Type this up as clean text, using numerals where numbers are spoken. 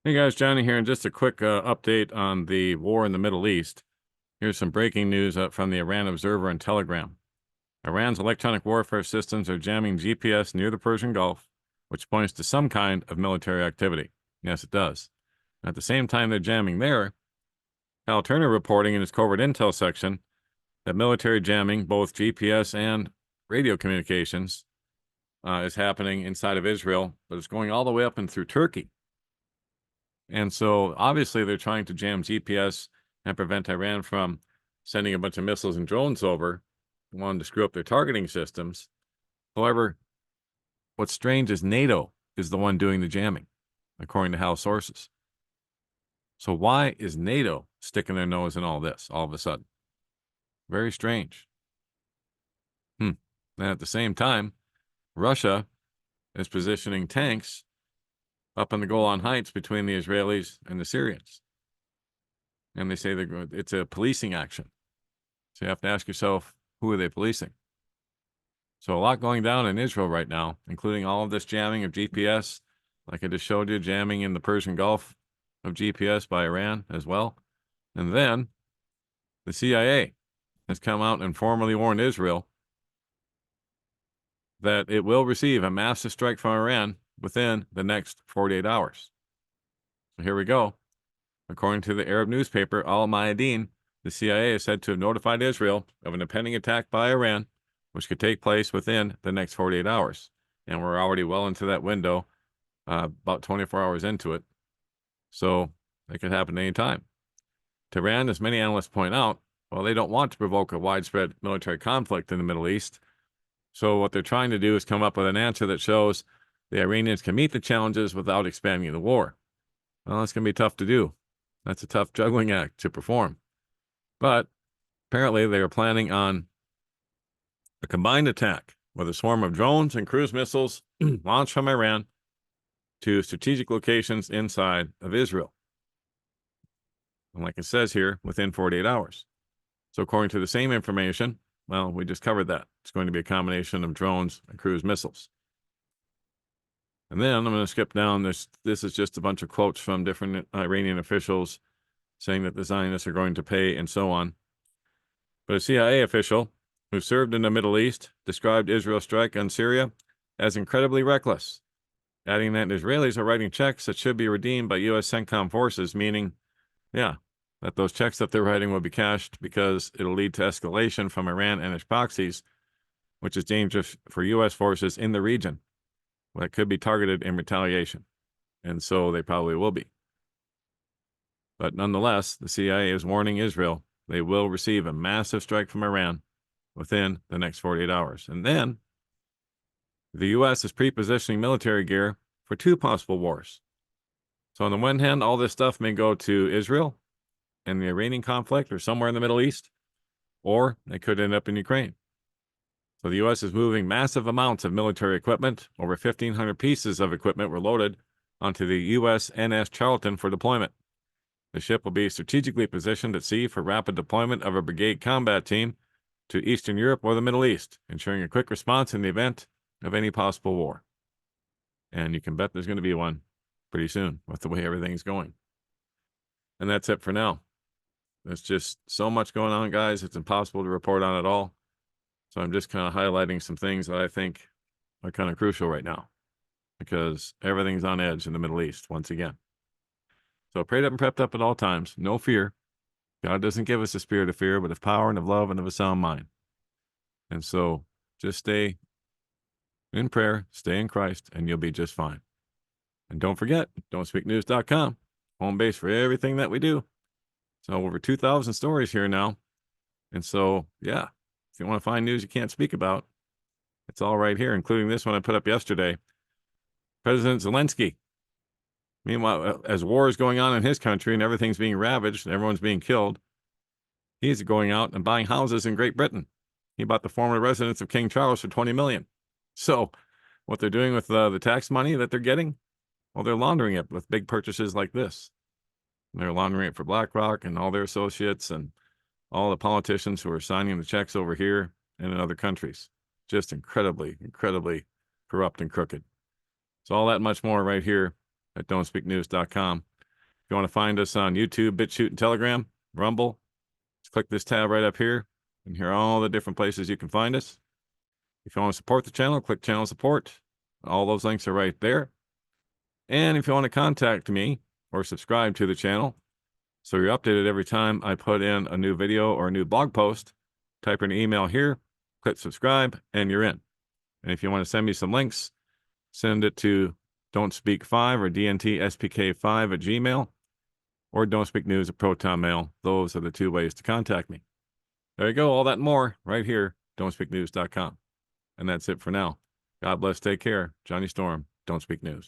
Hey guys, Johnny here, and just a quick update on the war in the Middle East. Here's some breaking news from the Iran Observer and Telegram. Iran's electronic warfare systems are jamming GPS near the Persian Gulf, which points to some kind of military activity. Yes, it does. At the same time they're jamming there, Hal Turner reporting in his covert intel section that military jamming, both GPS and radio communications, is happening inside of Israel, but it's going all the way up and through Turkey. And so obviously they're trying to jam GPS and prevent Iran from sending a bunch of missiles and drones over, wanting to screw up their targeting systems. However, what's strange is NATO is the one doing the jamming, according to Hal sources. So why is NATO sticking their nose in all this all of a sudden? Very strange. And at the same time, Russia is positioning tanks up on the Golan Heights between the Israelis and the Syrians. And they say it's a policing action. So you have to ask yourself, who are they policing? So a lot going down in Israel right now, including all of this jamming of GPS, like I just showed you, jamming in the Persian Gulf of GPS by Iran as well. And then the CIA has come out and formally warned Israel that it will receive a massive strike from Iran within the next 48 hours. So here we go. According to the Arab newspaper Al Mayadeen, the CIA is said to have notified Israel of an impending attack by Iran, which could take place within the next 48 hours. And we're already well into that window, about 24 hours into it. So it could happen any time. Tehran, as many analysts point out, well, they don't want to provoke a widespread military conflict in the Middle East. So what they're trying to do is come up with an answer that shows the Iranians can meet the challenges without expanding the war. Well, that's going to be tough to do. That's a tough juggling act to perform. But apparently they are planning on a combined attack with a swarm of drones and cruise missiles launched from Iran to strategic locations inside of Israel. And like it says here, within 48 hours. So according to the same information, well, we just covered that. It's going to be a combination of drones and cruise missiles. And then I'm going to skip down. This is just a bunch of quotes from different Iranian officials saying that the Zionists are going to pay and so on. But a CIA official who served in the Middle East described Israel's strike on Syria as incredibly reckless, adding that Israelis are writing checks that should be redeemed by U.S. CENTCOM forces, meaning, yeah, that those checks that they're writing will be cashed because it'll lead to escalation from Iran and its proxies, which is dangerous for U.S. forces in the region that could be targeted in retaliation. And so they probably will be. But nonetheless, the CIA is warning Israel they will receive a massive strike from Iran within the next 48 hours. And then the U.S. is pre-positioning military gear for two possible wars. So on the one hand, all this stuff may go to Israel and the Iranian conflict or somewhere in the Middle East, or it could end up in Ukraine. So the U.S. is moving massive amounts of military equipment. Over 1,500 pieces of equipment were loaded onto the USNS Charlton for deployment. The ship will be strategically positioned at sea for rapid deployment of a brigade combat team to Eastern Europe or the Middle East, ensuring a quick response in the event of any possible war. And you can bet there's going to be one pretty soon with the way everything's going. And that's it for now. There's just so much going on, guys. It's impossible to report on it all. So I'm just kind of highlighting some things that I think are kind of crucial right now because everything's on edge in the Middle East once again. So prayed up and prepped up at all times. No fear. God doesn't give us a spirit of fear, but of power and of love and of a sound mind. And so just stay in prayer, stay in Christ, and you'll be just fine. And don't forget, don'tspeaknews.com, home base for everything that we do. So over 2,000 stories here now. And so, yeah, if you want to find news you can't speak about, it's all right here, including this one I put up yesterday. President Zelensky. Meanwhile, as war is going on in his country and everything's being ravaged and everyone's being killed, he's going out and buying houses in Great Britain. He bought the former residence of King Charles for $20 million. So what they're doing with the tax money that they're getting, well, they're laundering it with big purchases like this. And they're laundering it for BlackRock and all their associates and all the politicians who are signing the checks over here and in other countries. Just incredibly, incredibly corrupt and crooked. So all that and much more right here at don'tspeaknews.com. If you want to find us on YouTube, BitChute, and Telegram, Rumble, just click this tab right up here and here are all the different places you can find us. If you want to support the channel, click channel support. All those links are right there. And if you want to contact me or subscribe to the channel, so you're updated every time I put in a new video or a new blog post, type in an email here, click subscribe, and you're in. And if you want to send me some links, send it to don'tspeak5 or dntspk5 at Gmail or don'tspeaknews at ProtonMail. Those are the two ways to contact me. There you go. All that and more right here, don'tspeaknews.com. And that's it for now. God bless. Take care. Johnny Storm, Don't Speak News.